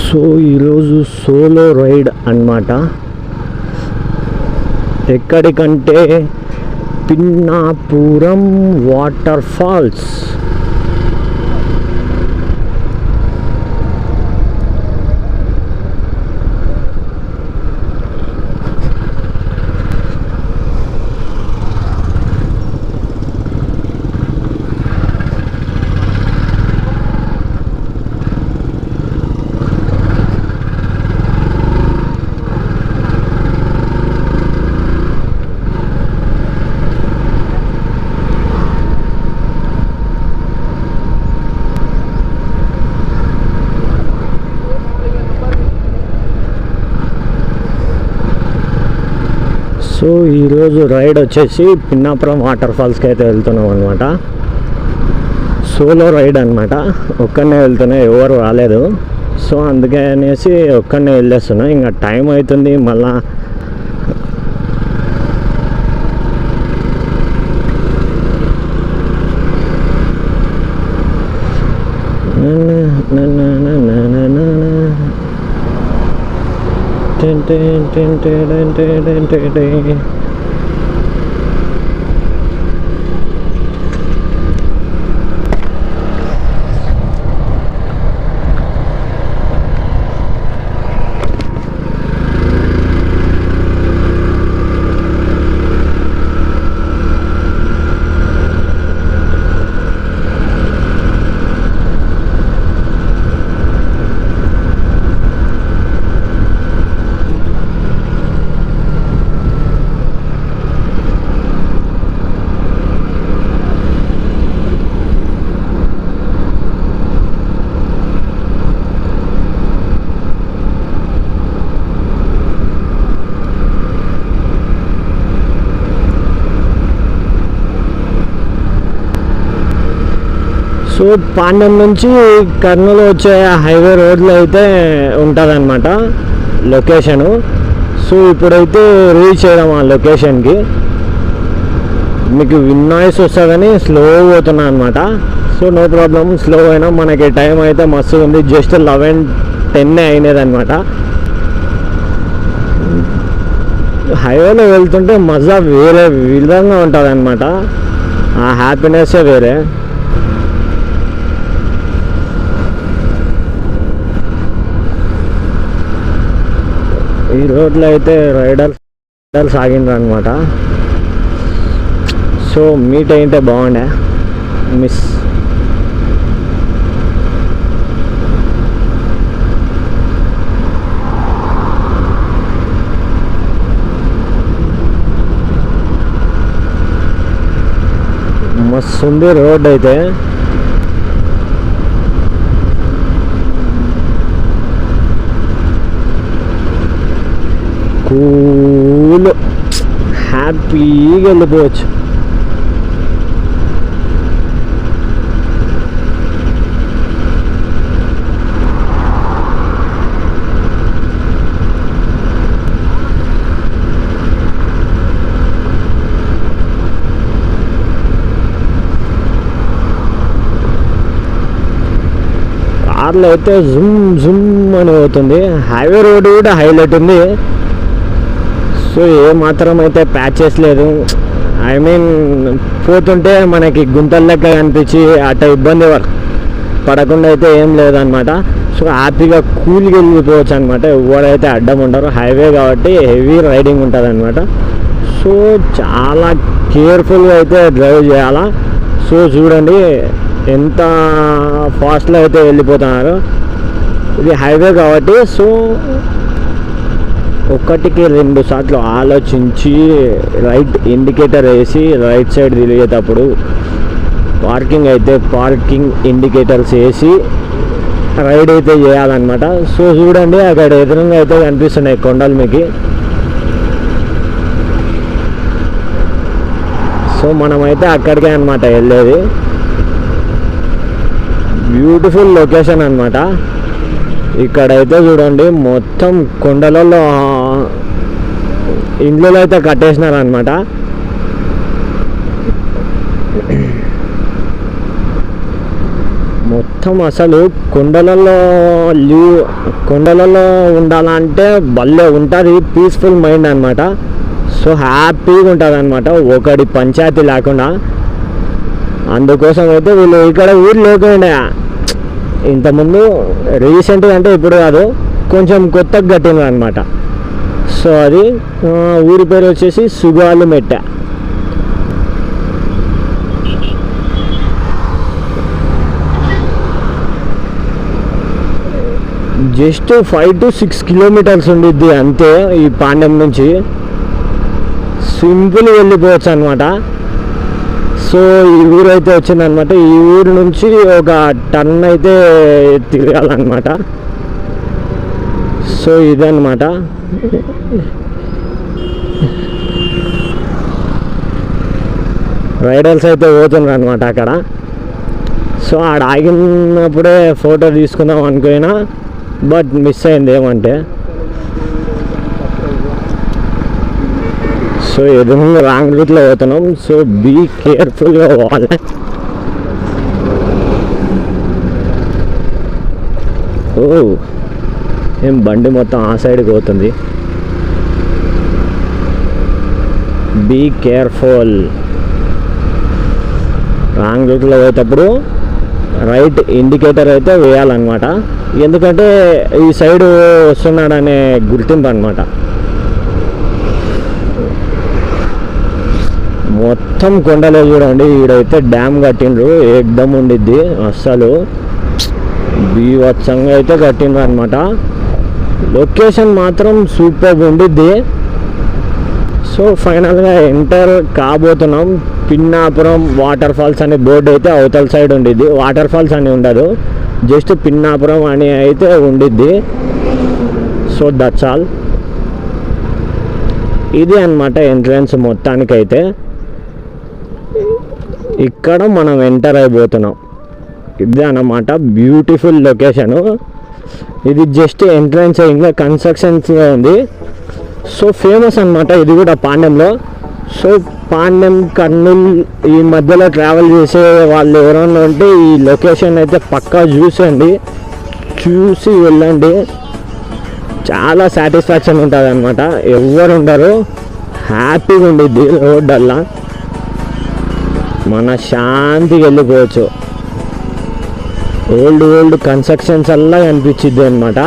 So ఈరోజు solo ride అన్నమాట. ఎక్కడికంటే పిన్నాపురం వాటర్ ఫాల్స్. సో ఈరోజు రైడ్ వచ్చేసి పిన్నాపురం వాటర్ ఫాల్స్కి అయితే వెళ్తున్నాం అనమాట. సోలో రైడ్ అనమాట. ఒక్కనే వెళ్తున్నా, ఎవరు రాలేదు. సో అందుకే అనేసి ఒక్కనే వెళ్ళేస్తున్నా. ఇంకా టైం అవుతుంది మళ్ళా. సో పాండ్యం నుంచి కర్నూలు వచ్చే హైవే రోడ్లో అయితే ఉంటుందన్నమాట లొకేషను. సో ఇప్పుడైతే రీచ్ అయ్యాం ఆ లొకేషన్కి. మీకు నాయిస్ వస్తుందని స్లో పోతున్నా అనమాట. సో నో ప్రాబ్లం, స్లో అయినా మనకి టైం అయితే మస్తు ఉంది. జస్ట్ 11:10 అయినది అనమాట. హైవేలో వెళ్తుంటే మజా వేరే విధంగా ఉంటుంది అనమాట. ఆ హ్యాపీనెస్సే వేరే. ఈ రోడ్లో అయితే రైడర్స్ ఆగిండ్రు అనమాట. సో మీట్ అయితే బాగుండే, మిస్. మస్తు ఉంది రోడ్ అయితే. కూల్, హ్యాపీగా వెళ్ళిపోవచ్చు. కార్లో అయితే జుమ్ జుమ్ అని పోతుంది. హైవే రోడ్ కూడా హైలైట్ ఉంది. సో ఏమాత్రం అయితే ప్యాచెస్ లేదు. ఐ మీన్ పోతుంటే మనకి గుంతల లెక్క కనిపించి అట్ట ఇబ్బంది పడకుండా అయితే ఏం లేదనమాట. సో హ్యాపీగా కూల్గా వెళ్ళిపోవచ్చు అనమాట. ఎవరైతే అడ్డం ఉండరు. హైవే కాబట్టి హెవీ రైడింగ్ ఉంటుంది అనమాట. సో చాలా కేర్ఫుల్గా అయితే డ్రైవ్ చేయాలా. సో చూడండి ఎంత ఫాస్ట్లో అయితే వెళ్ళిపోతున్నారు. ఇది హైవే కాబట్టి సో ఒకటికి 2 సార్లు ఆలోచించి రైట్ ఇండికేటర్ వేసి రైట్ సైడ్ తిరిగేటప్పుడు పార్కింగ్ అయితే పార్కింగ్ ఇండికేటర్స్ వేసి రైడ్ అయితే చేయాలన్నమాట. సో చూడండి అక్కడ ఎదురుగా అయితే కనిపిస్తున్నాయి కొండలు మీకు. సో మనమైతే అక్కడికే అనమాట వెళ్ళేది. బ్యూటిఫుల్ లొకేషన్ అనమాట. ఇక్కడైతే చూడండి మొత్తం కొండలలో ఇండ్లలో అయితే కట్టేసినారు అనమాట. మొత్తం అసలు కొండలలో ఉండాలంటే భలే ఉంటుంది, పీస్ఫుల్ మైండ్ అనమాట. సో హ్యాపీగా ఉంటుంది అనమాట, ఒకటి పంచాయతీ లేకుండా. అందుకోసం అయితే వీళ్ళు ఇక్కడ ఊరు లేకుండా ఇంతకుముందు రీసెంట్గా అంటే ఇప్పుడు కాదు, కొంచెం కొత్తగా కట్టినారు అనమాట. సో అది ఊరి పేరు వచ్చేసి సుగాలుమెట్ట. జస్ట్ 5 to 6 కిలోమీటర్స్ ఉండిద్ది అంతే ఈ పాండ్యం నుంచి, సింపుల్ వెళ్ళిపోవచ్చు అనమాట. సో ఈ ఊరు అయితే వచ్చిందనమాట. ఈ ఊరు నుంచి ఒక టర్న్ అయితే తిరగాలన్నమాట. సో ఇదన్నమాట. రైడర్స్ అయితే పోతున్నారు అనమాట అక్కడ. సో ఆడ ఆగినప్పుడే ఫోటో తీసుకుందాం అనుకున్నా, బట్ మిస్ అయింది. ఏమంటే సో ఎదురుగా రాంగ్ రూట్లో పోతున్నాం. సో బీ కేర్ఫుల్గా పోవాలి. ఓ ఏం బండి మొత్తం ఆ సైడ్కి పోతుంది. Be careful. రాంగ్ రూట్లో పోయేటప్పుడు రైట్ ఇండికేటర్ అయితే వేయాలన్నమాట, ఎందుకంటే ఈ సైడ్ వస్తున్నాడనే గుర్తింపు అనమాట. మొత్తం కొండలే చూడండి. ఈడైతే డ్యామ్ కట్టిండ్రు, ఏకదమ్ ఉండిద్ది. అస్సలు బీవత్సంగా అయితే కట్టిండ్రు అనమాట. లొకేషన్ మాత్రం సూపర్ ఉండిద్ది. సో ఫైనల్గా ఎంటర్ కాబోతున్నాం. పిన్నాపురం వాటర్ ఫాల్స్ అనే బోర్డు అయితే అవతల సైడ్ ఉండిద్ది. వాటర్ ఫాల్స్ అని ఉండదు, జస్ట్ పిన్నాపురం అని అయితే ఉండిద్ది. So that's all. ఇది అన్నమాట ఎంట్రన్స్ మొత్తానికైతే. ఇక్కడ మనం ఎంటర్ అయిపోతున్నాం. ఇది అన్నమాట బ్యూటిఫుల్ లొకేషను. ఇది జస్ట్ ఎంట్రన్స్, ఇంకా కన్స్ట్రక్షన్స్గా ఉంది. సో ఫేమస్ అన్నమాట ఇది కూడా పాండ్యంలో. సో పాండ్యం కర్నూలు ఈ మధ్యలో ట్రావెల్ చేసే వాళ్ళు ఎవరైనా ఉంటే ఈ లొకేషన్ అయితే పక్కా చూసి వెళ్ళండి. చాలా సాటిస్ఫాక్షన్ ఉంటుంది అనమాట. ఎవరు ఉండరు, హ్యాపీగా ఉండిద్ది. రోడ్డల్లా మన శాంతికి వెళ్ళిపోవచ్చు. ఓల్డ్ కన్స్ట్రక్షన్స్ అలా కనిపించిద్ది అనమాట.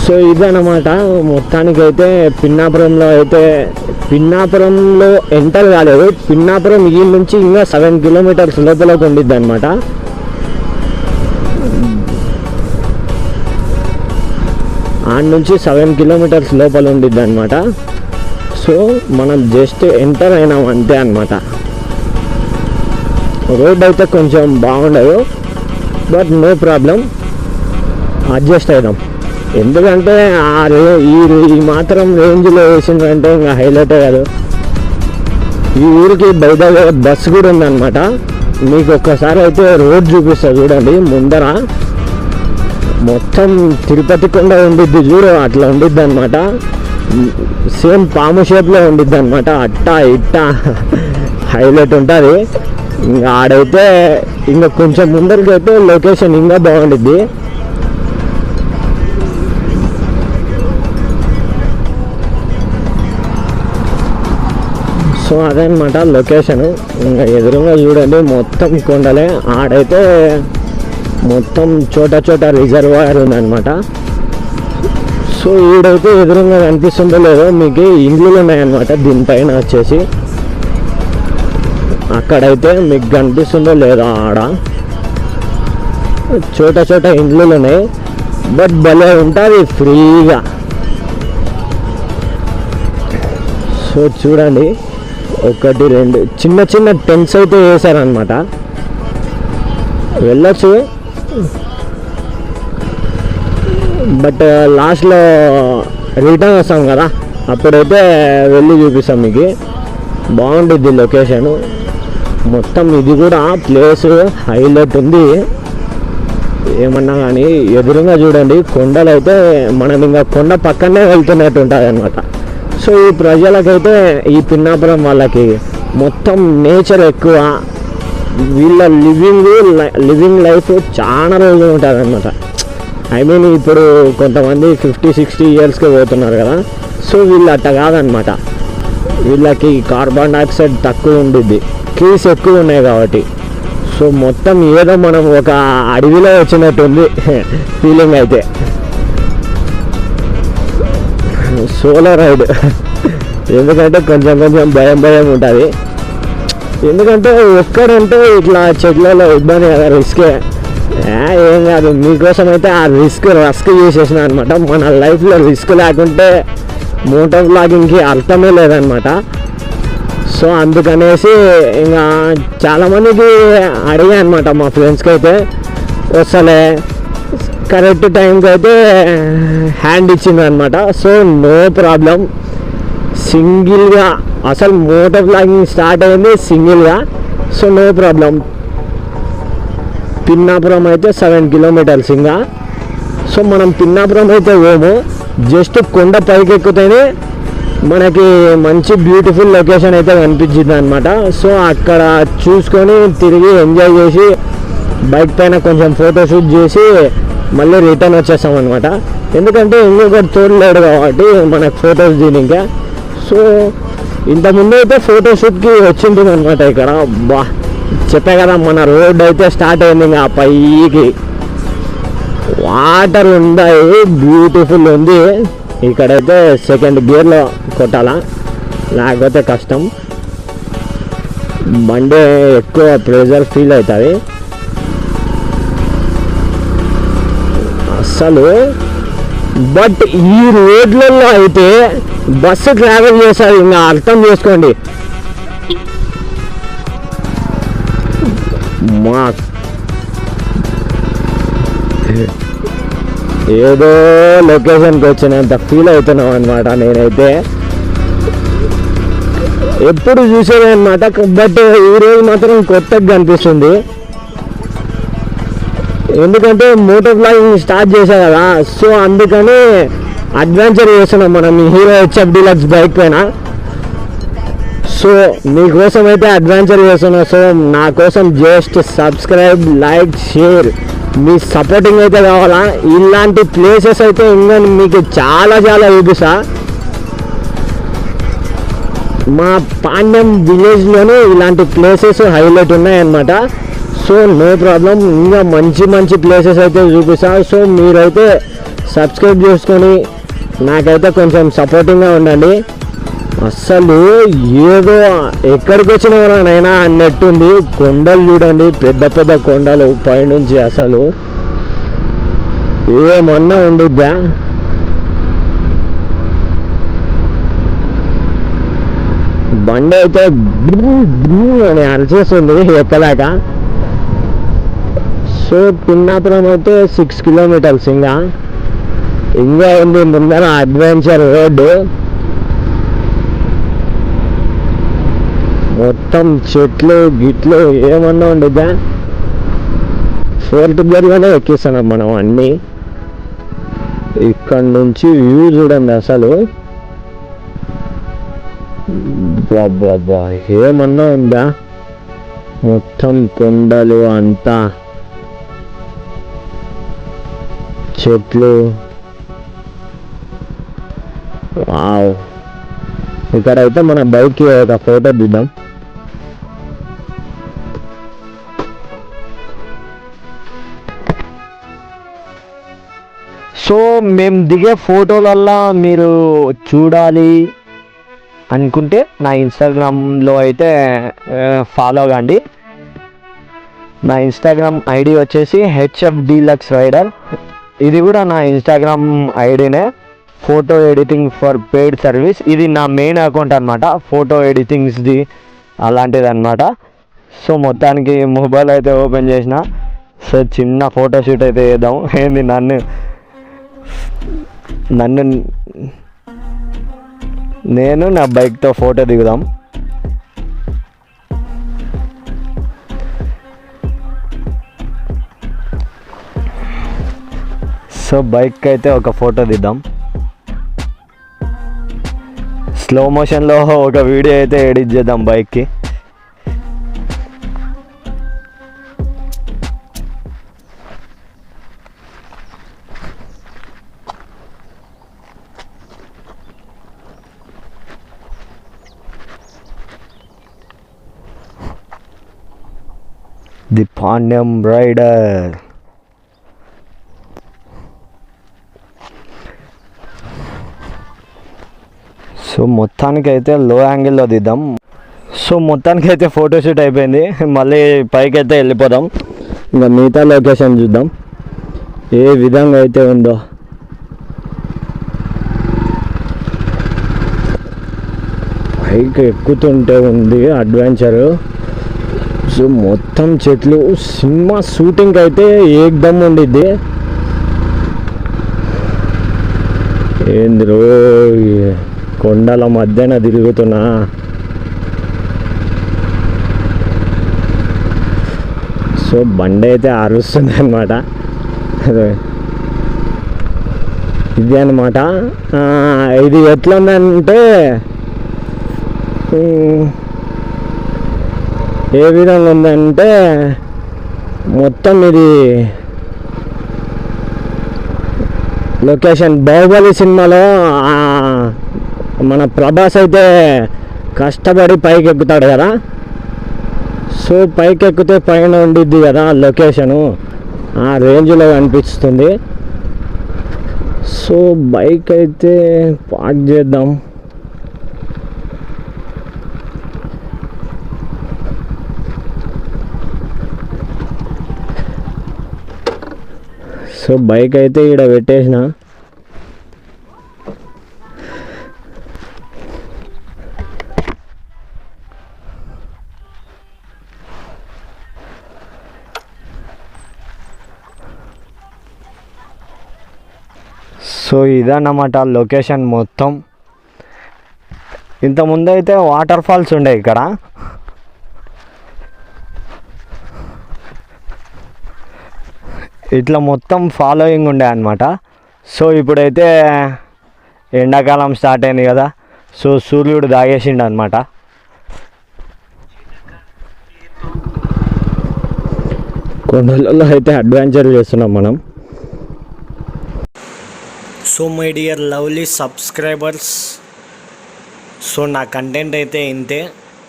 సో ఇదన్నమాట మొత్తానికైతే. పిన్నాపురంలో ఎంటర్ కాలేదు. పిన్నాపురం ఈ నుంచి ఇంకా 7 కిలోమీటర్స్ లోపలికి ఉండిద్ది అనమాట. ఆడ నుంచి 7 కిలోమీటర్స్ లోపల ఉండిద్ది అనమాట. సో మనం జస్ట్ ఎంటర్ అయినాం అంతే అనమాట. రోడ్ అయితే కొంచెం బాగుండదు, బట్ నో ప్రాబ్లం, అడ్జస్ట్ అవుదాం. ఎందుకంటే ఈ మాత్రం రేంజ్లో వేసిందంటే ఇంకా హైలైటే కాదు. ఈ ఊరికి బయట బస్సు కూడా ఉందన్నమాట. మీకు ఒక్కసారి అయితే రోడ్ చూపిస్తా చూడండి. ముందర మొత్తం తిరుపతి కొండ ఉండిద్ది చూడు, అట్లా ఉండిద్ది అనమాట. సేమ్ పాము షేప్లో ఉండిద్ది అనమాట. అట్టా ఇట్టా హైలైట్ ఉంటుంది. ఇంకా ఆడైతే ఇంకా కొంచెం ముందరికి అయితే లొకేషన్ ఇంకా బాగుండిద్ది. సో అదనమాట లొకేషను. ఇంకా ఎదురుగా చూడండి మొత్తం కొండలే. ఆడైతే మొత్తం చోట రిజర్వాయర్ ఉందన్నమాట. సో ఈడైతే ఎదురుగా కనిపిస్తుందో లేదో మీకు ఇండ్లు ఉన్నాయన్నమాట. దీనిపైన వచ్చేసి అక్కడైతే మీకు కనిపిస్తుందో లేదో ఆడ చోట ఇండ్లు ఉన్నాయి. బట్ భలే ఉంటుంది ఫ్రీగా. సో చూడండి, 1 2 చిన్న టెంట్స్ అయితే వేసారనమాట. వెళ్ళొచ్చు, బట్ లాస్ట్లో రిటర్న్ వస్తాం కదా, అప్పుడైతే వెళ్ళి చూపిస్తాం మీకు. బాగుంటుంది లొకేషను మొత్తం. ఇది కూడా ప్లేస్ హైలైట్ ఉంది. ఏమన్నా కానీ ఎదురుగా చూడండి కొండలు అయితే మనం ఇంకా కొండ పక్కనే వెళ్తున్నట్టు ఉంటుంది అనమాట. సో ఈ ప్రజలకైతే, ఈ పిన్నాపురం వాళ్ళకి మొత్తం నేచర్ ఎక్కువ, వీళ్ళ లివింగ్ లైఫ్ చాలా రోజులు ఉంటుంది అనమాట. ఐ మీన్ ఇప్పుడు కొంతమంది 50-60 ఇయర్స్కి పోతున్నారు కదా, సో వీళ్ళు అట్ట కాదనమాట. వీళ్ళకి కార్బన్ డైఆక్సైడ్ తక్కువ ఉండిద్ది, ట్రీస్ ఎక్కువ ఉన్నాయి కాబట్టి. సో మొత్తం ఏదో మనం ఒక అడవిలో వచ్చినట్టుంది ఫీలింగ్ అయితే. సోలో రైడ్ ఎందుకంటే కొంచెం భయం ఉంటుంది. ఎందుకంటే ఒక్కడంటే ఇట్లా చెట్లలో ఇబ్బంది కదా, రిస్కే. ఏం కాదు, మీకోసం అయితే ఆ రస్క్ చేసేసిన అనమాట. మన లైఫ్లో రిస్క్ లేకుంటే మోటార్ వ్లాగింగ్కి అర్థమే లేదనమాట. సో అందుకనేసి ఇంకా చాలామందికి అడిగా అనమాట, మా ఫ్రెండ్స్కి అయితే వస్తలే కరెక్ట్ టైంకి అయితే హ్యాండ్ ఇచ్చింది అనమాట. సో నో ప్రాబ్లం, సింగిల్గా అసలు మోటార్ వ్లాగింగ్ స్టార్ట్ అయింది సింగిల్గా. So no problem. పిన్నాపురం అయితే 7 కిలోమీటర్స్ ఇంకా. సో మనం పిన్నాపురం అయితే పోము, జస్ట్ కొండ పైకి ఎక్కితేనే మనకి మంచి బ్యూటిఫుల్ లొకేషన్ అయితే కనిపించింది అనమాట. సో అక్కడ చూసుకొని తిరిగి ఎంజాయ్ చేసి బైక్ పైన కొంచెం ఫోటోషూట్ చేసి మళ్ళీ రిటర్న్ వచ్చేస్తాం అనమాట. ఎందుకంటే ఇంకొకటి తోడలేడు కాబట్టి మనకు ఫొటోస్ తీయడానికి. సో ఇంతకుముందు అయితే ఫోటోషూట్కి వచ్చింటుంది అనమాట ఇక్కడ. బా చెప్పే కదా, మన రోడ్ అయితే స్టార్ట్ అయింది ఇంకా పైకి. వాటర్ ఉన్నాయి, బ్యూటిఫుల్ ఉంది. ఇక్కడైతే సెకండ్ గేర్లో కొట్టాలా, లేకపోతే కష్టం. బండి ఎక్కువ ప్రెజర్ ఫీల్ అవుతుంది అసలు. బట్ ఈ రోడ్లలో అయితే బస్సు ట్రావెల్ చేస్తారు, ఇంకా అర్థం చేసుకోండి. మా ఏదో లొకేషన్కి వచ్చినంత ఫీల్ అవుతున్నాం అనమాట. నేనైతే ఎప్పుడు చూసేది అనమాట, బట్ ఈరోజు మాత్రం కొత్తగా కనిపిస్తుంది. ఎందుకంటే మోటార్ వ్లాగింగ్ స్టార్ట్ చేశా కదా, సో అందుకని అడ్వెంచర్ చేస్తున్నాం మనం ఈ హీరో హెచ్ఎఫ్ డీలక్స్ బైక్ పైన. సో మీకోసం అయితే అడ్వెంచర్ చేస్తున్నా. సో నా కోసం జస్ట్ సబ్స్క్రైబ్, లైక్, షేర్, మీ సపోర్టింగ్ అయితే కావాలా. ఇలాంటి ప్లేసెస్ అయితే ఇంకా మీకు చాలా చూపిస్తా. మా పాండ్యం విలేజ్లోనే ఇలాంటి ప్లేసెస్ హైలైట్ ఉన్నాయన్నమాట. సో నో ప్రాబ్లం, ఇంకా మంచి ప్లేసెస్ అయితే చూపిస్తా. సో మీరైతే సబ్స్క్రైబ్ చేసుకొని నాకైతే కొంచెం సపోర్టింగ్గా ఉండండి. అస్సలు ఏదో ఎక్కడికి వచ్చినవరానైనా అన్నట్టుంది. కొండలు చూడండి, పెద్ద కొండలు పైనుంచి, అసలు ఏమన్నా ఉండిద్దా. బండి అయితే అని అరిచేస్తుంది ఎక్కదాకా. సో పిన్నాపురం అయితే 6 కిలోమీటర్స్ ఇంకా ఉంది ముందర అడ్వెంచర్ రోడ్డు. మొత్తం చెట్లు గిట్లు ఏమన్నా ఉండిద్దా. 4th గేర్లోనే ఎక్కిస్తున్నాం మనం అన్నీ. ఇక్కడ నుంచి వ్యూ చూడండి అసలు. బాబా ఏమన్నా ఉందా, మొత్తం కొండలు, అంతా చెట్లు. వావ్, ఇక్కడైతే మన బైక్కి ఒక ఫోటో దిద్దాం. సో మేము దిగే ఫోటోలల్లా మీరు చూడాలి అనుకుంటే నా ఇన్స్టాగ్రామ్లో అయితే ఫాలో కండి. నా ఇన్స్టాగ్రామ్ ఐడి వచ్చేసి హెచ్ఎఫ్ డీలక్స్ రైడర్. ఇది కూడా నా ఇన్స్టాగ్రామ్ ఐడినే, photo editing for paid service. ఇది నా మెయిన్ అకౌంట్ అనమాట, ఫోటో ఎడిటింగ్స్ది అలాంటిది అనమాట. సో మొత్తానికి మొబైల్ అయితే ఓపెన్ చేసిన. సో చిన్న ఫోటోషూట్ అయితే చేద్దాం. ఏంది నన్ను నేను నా బైక్తో ఫోటో దిగుదాం. సో బైక్ అయితే ఒక ఫోటో దిద్దాం. స్లో మోషన్లో ఒక వీడియో అయితే ఎడిట్ చేద్దాం బైక్కి. The Pandyam rider. సో మొత్తానికైతే లో యాంగిల్లో దిద్దాం. సో మొత్తానికైతే ఫోటోషూట్ అయిపోయింది. మళ్ళీ పైకి అయితే వెళ్ళిపోదాం. ఇంకా మిగతా లొకేషన్ చూద్దాం ఏ విధంగా అయితే ఉందో. పైకి ఎక్కుతుంటే ఉంది అడ్వెంచరు. సో మొత్తం చెట్లు, సినిమా షూటింగ్ అయితే ఏకదమ్ ఉండిద్ది. ఏంద్రో కొండల మధ్యన తిరుగుతున్నా. సో బండి అయితే అరుస్తుంది అన్నమాట. ఇది అన్నమాట. ఇది ఎట్లుందంటే ఏ విధంగా ఉందంటే మొత్తం ఇది లొకేషన్ బాహుబలి సినిమాలో మన ప్రభాస్ అయితే కష్టపడి పైకి ఎక్కుతాడు కదా. సో పైకి ఎక్కితే పైన ఉండిద్ది కదా లొకేషను, ఆ రేంజ్లో కనిపిస్తుంది. సో బైక్ అయితే పార్క్ చేద్దాం. సో బైక్ అయితే ఇక్కడ పెట్టేసిన. సో ఇదన్నమాట లొకేషన్ మొత్తం. ఇంతకుముందు అయితే వాటర్ ఫాల్స్ ఉండే ఇక్కడ. ఇట్లా మొత్తం ఫాలోయింగ్ ఉండే అన్నమాట. సో ఇప్పుడైతే ఎండాకాలం స్టార్ట్ అయింది కదా. సో సూర్యుడు దాగేసిండు అనమాట. కొండలలో అయితే అడ్వెంచర్ చేస్తున్నాం మనం. So my dear lovely subscribers, so నా కంటెంట్ అయితే ఇంతే.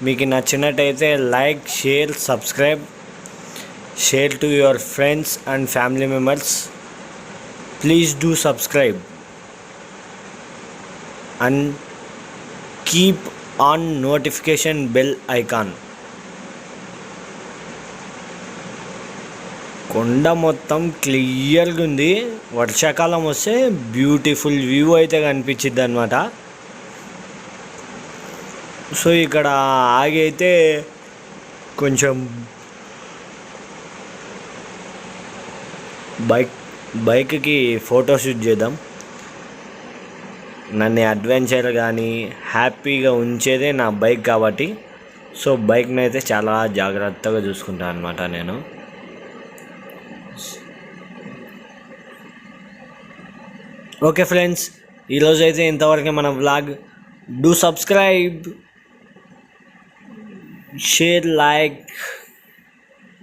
మీకు నచ్చినట్టయితే like, share, subscribe, share to your friends and family members. Please do subscribe and keep on notification bell icon. కొండ మొత్తం క్లియర్గా ఉంది. వర్షాకాలం వస్తే బ్యూటిఫుల్ వ్యూ అయితే కనిపించిద్ది అనమాట. సో ఇక్కడ ఆగి అయితే కొంచెం బైక్కి ఫోటోషూట్ చేద్దాం. నన్ను అడ్వెంచర్ కానీ హ్యాపీగా ఉంచేదే నా బైక్ కాబట్టి. సో బైక్ని అయితే చాలా జాగ్రత్తగా చూసుకుంటాను అనమాట నేను. ఓకే ఫ్రెండ్స్, ఈరోజు అయితే ఇంతవరకే మన vlog. Do subscribe, share, like.